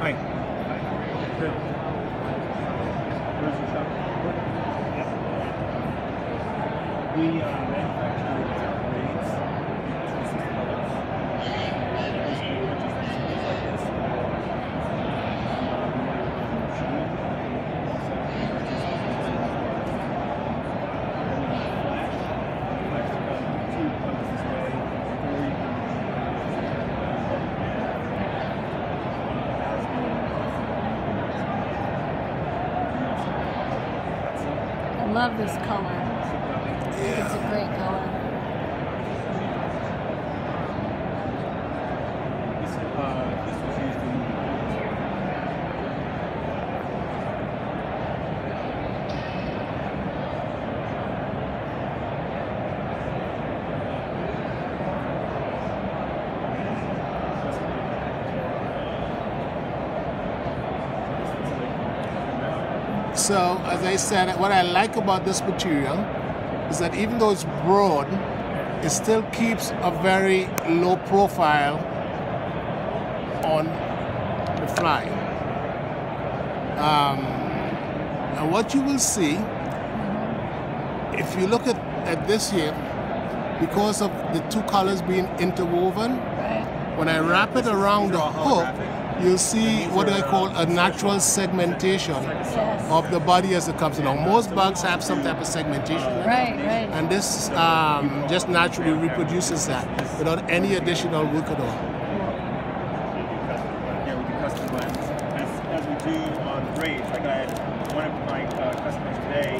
Hi. Good. Where's your shop? Yes. We manufacture braids. This is colors. Basically, we're just things like this. I love this color. Yeah. It's a great color. This was used in So, as I said, what I like about this material is that even though it's broad, it still keeps a very low profile on the fly. And what you will see, if you look at this here, because of the two colors being interwoven, when I wrap it around the hook, you'll see what I call a natural segmentation of the body as it comes along. Most bugs have some type of segmentation, Right. and this just naturally reproduces that without any additional work at all. Yeah, we do custom blends as we do on braids. Like I had one of my customers today.